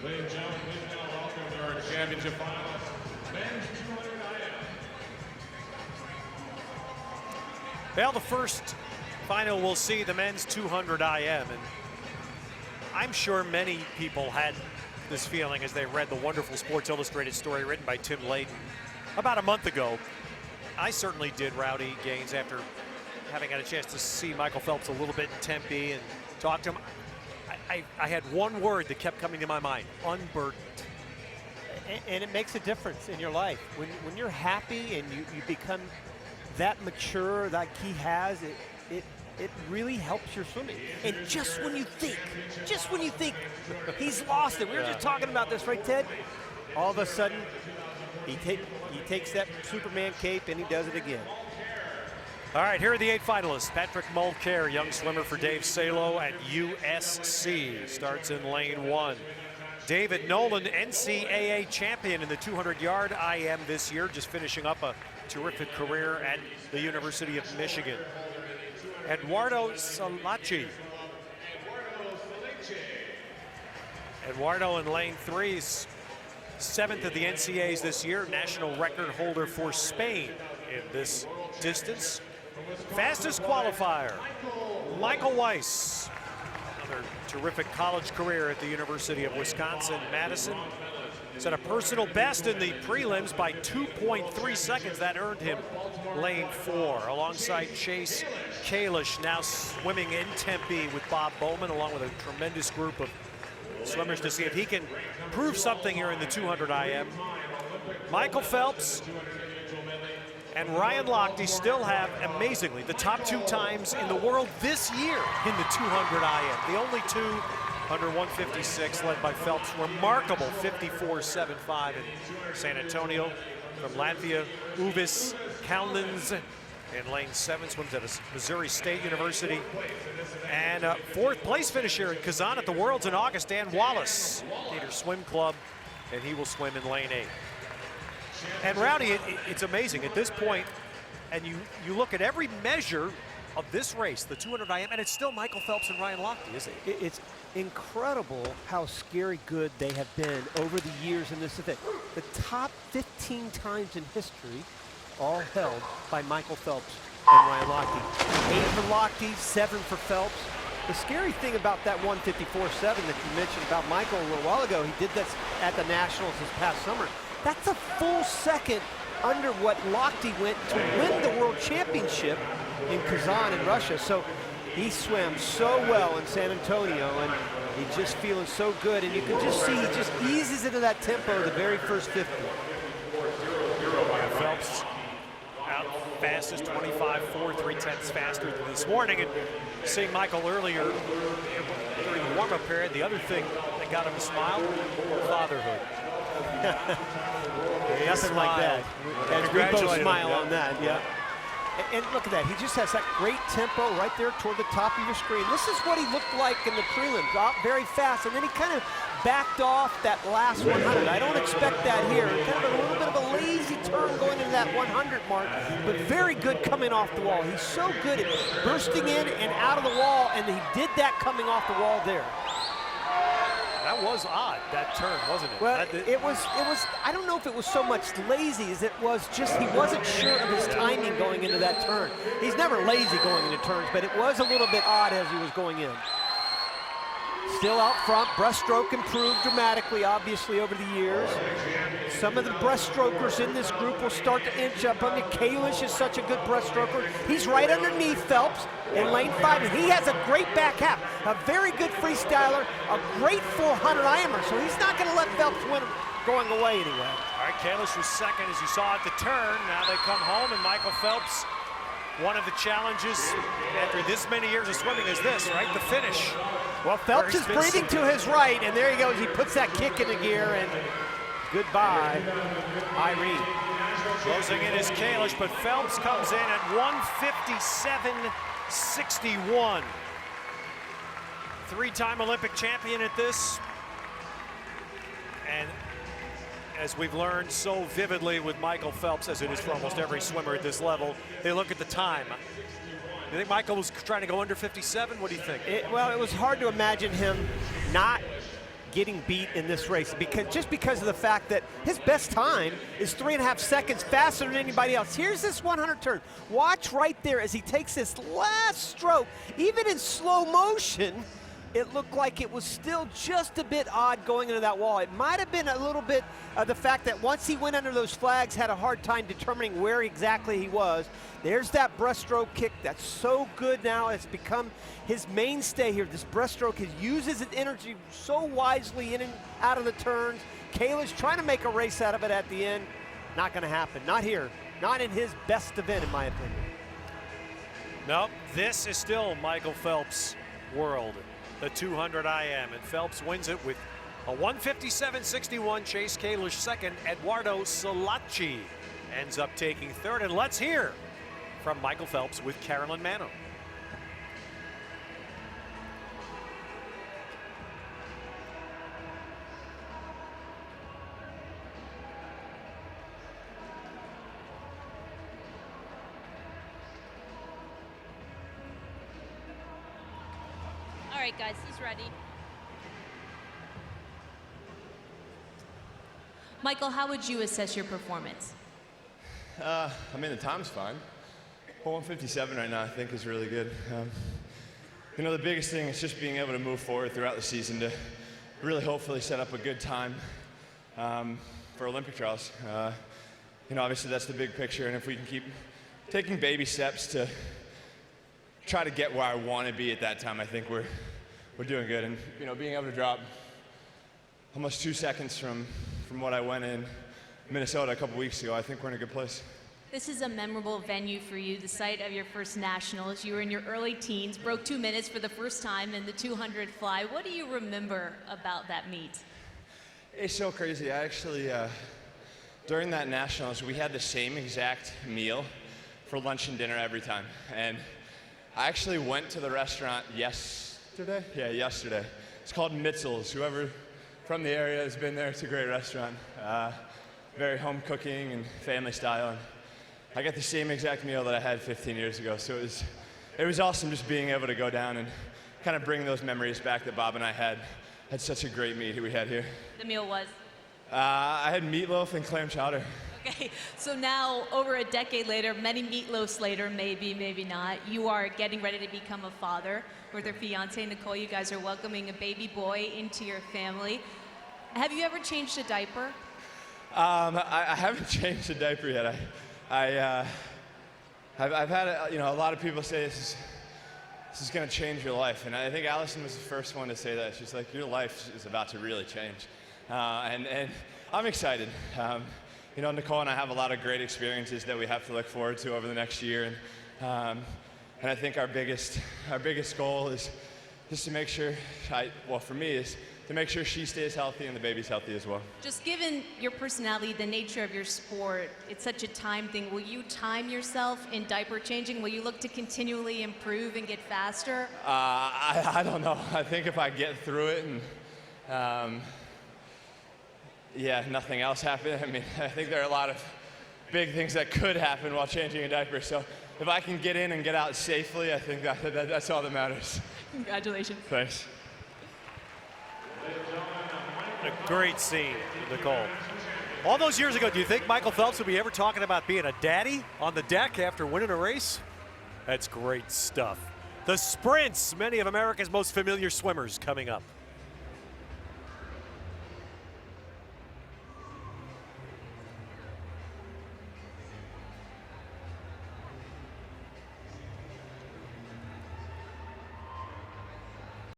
Ladies and gentlemen, please now welcome to our championship finalists, men's 200 IM. Well, the first final we'll see the men's 200 IM, and I'm sure many people had this feeling as they read the wonderful Sports Illustrated story written by Tim Layden about a month ago. I certainly did, Rowdy Gaines, after having had a chance to see Michael Phelps a little bit in Tempe and talk to him. I had one word that kept coming to my mind: unburdened. And it makes a difference in your life. When you're happy and you become that mature like he has, it really helps your swimming. And just when you think he's lost it, we were just talking about this, right, Ted? All of a sudden, he takes that Superman cape and he does it again. All right, here are the 8 finalists. Patrick Mulcair, young swimmer for Dave Salo at USC, starts in lane 1. David Nolan, NCAA champion in the 200-yard IM this year, just finishing up a terrific career at the University of Michigan. Eduardo Salachi. Eduardo in lane 3, 7th at the NCAAs this year, national record holder for Spain in this distance. Fastest qualifier, Michael Weiss. Another terrific college career at the University of Wisconsin-Madison. Set a personal best in the prelims by 2.3 seconds. That earned him lane 4, alongside Chase Kalish, now swimming in Tempe with Bob Bowman, along with a tremendous group of swimmers to see if he can prove something here in the 200 IM. Michael Phelps and Ryan Lochte still have, amazingly, the top 2 times in the world this year in the 200 IM. The only 2 under 156, led by Phelps. Remarkable 54.75 in San Antonio. From Latvia, Uvis Kalnins in lane 7, swims at Missouri State University. And 4th place finisher in Kazan at the Worlds in August, Dan Wallace, Gator Swim Club, and he will swim in lane 8. And Rowdy, it's amazing at this point, and you look at every measure of this race, the 200 IM, and it's still Michael Phelps and Ryan Lochte, isn't it? It's incredible how scary good they have been over the years in this event. The top 15 times in history, all held by Michael Phelps and Ryan Lochte. 8 for Lochte, 7 for Phelps. The scary thing about that 154.7 that you mentioned about Michael a little while ago, he did this at the Nationals this past summer. That's a full second under what Lochte went to win the World Championship in Kazan in Russia. So he swam so well in San Antonio, and he's just feeling so good. And you can just see he just eases into that tempo the very first 50. Phelps out fastest, 25.4, 3/10 faster than this morning. And seeing Michael earlier during the warm-up period, the other thing that got him to smile, fatherhood. Nothing like that. And we both smile on that, yeah. And look at that, he just has that great tempo right there toward the top of your screen. This is what he looked like in the prelims, out very fast, and then he kind of backed off that last 100. I don't expect that here. Kind of a little bit of a lazy turn going into that 100 mark, but very good coming off the wall. He's so good at bursting in and out of the wall, and he did that coming off the wall there. That was odd, that turn, wasn't it? Well, it was, I don't know if it was so much lazy as it was just he wasn't sure of his timing going into that turn. He's never lazy going into turns, but it was a little bit odd as he was going in. Still out front, breaststroke improved dramatically, obviously, over the years. Some of the breaststrokers in this group will start to inch up. I mean, Kalish is such a good breaststroker. He's right underneath Phelps in lane 5, and he has a great back half. A very good freestyler, a great 400 IMer, so he's not going to let Phelps win going away anyway. All right, Kalish was second, as you saw at the turn. Now they come home, and Michael Phelps, one of the challenges after this many years of swimming is this, right? The finish. Well, Phelps is breathing to his right, and there he goes. He puts that kick into gear, and goodbye, Irene. Closing in is Kalish, but Phelps comes in at 157.61. 3-time Olympic champion at this. And as we've learned so vividly with Michael Phelps, as it is for almost every swimmer at this level, they look at the time. You think Michael was trying to go under 57? What do you think? Well, it was hard to imagine him not getting beat in this race because of the fact that his best time is 3.5 seconds faster than anybody else. Here's this 100 turn. Watch right there as he takes this last stroke. Even in slow motion, it looked like it was still just a bit odd going into that wall. It might have been a little bit of the fact that once he went under those flags, had a hard time determining where exactly he was. There's that breaststroke kick that's so good now. It's become his mainstay here. This breaststroke, he uses his energy so wisely in and out of the turns. Kayla's trying to make a race out of it at the end. Not gonna happen, not here. Not in his best event, in my opinion. Nope, this is still Michael Phelps' world. The 200 IM, and Phelps wins it with a 157.61. Chase Kalish second. Eduardo Solacci ends up taking third. And let's hear from Michael Phelps with Carolyn Mano. All right, guys, he's ready. Michael, how would you assess your performance? I mean, the time's fine. 157 right now, I think, is really good. You know, the biggest thing is just being able to move forward throughout the season to really hopefully set up a good time for Olympic trials. You know, obviously that's the big picture, and if we can keep taking baby steps to try to get where I want to be at that time, I think we're doing good. And you know, being able to drop almost 2 seconds from what I went in Minnesota a couple weeks ago, I think we're in a good place. This is a memorable venue for you, the site of your first nationals. You were in your early teens, broke 2 minutes for the first time in the 200 fly. What do you remember about that meet? It's so crazy. I actually, during that nationals, we had the same exact meal for lunch and dinner every time. And I actually went to the restaurant yesterday. Yeah, yesterday. It's called Mitzel's. Whoever from the area has been there, it's a great restaurant. Very home cooking and family style. And I got the same exact meal that I had 15 years ago. So it was awesome just being able to go down and kind of bring those memories back that Bob and I had such a great meet we had here. The meal was? I had meatloaf and clam chowder. Okay, so now, over a decade later, many meatloafs later, maybe, maybe not, you are getting ready to become a father with your fiance, Nicole. You guys are welcoming a baby boy into your family. Have you ever changed a diaper? I haven't changed a diaper yet. I've had a lot of people say this is going to change your life, and I think Allison was the first one to say that. She's like, your life is about to really change, and I'm excited. You know, Nicole and I have a lot of great experiences that we have to look forward to over the next year, and I think our biggest goal is just to make sure, for me, is to make sure she stays healthy and the baby's healthy as well. Just given your personality, the nature of your sport, it's such a time thing. Will you time yourself in diaper changing? Will you look to continually improve and get faster? I don't know. I think if I get through it and nothing else happened. I mean, I think there are a lot of big things that could happen while changing a diaper. So if I can get in and get out safely, I think that's all that matters. Congratulations. Thanks. A great scene, Nicole. All those years ago, do you think Michael Phelps would be ever talking about being a daddy on the deck after winning a race? That's great stuff. The sprints, many of America's most familiar swimmers coming up.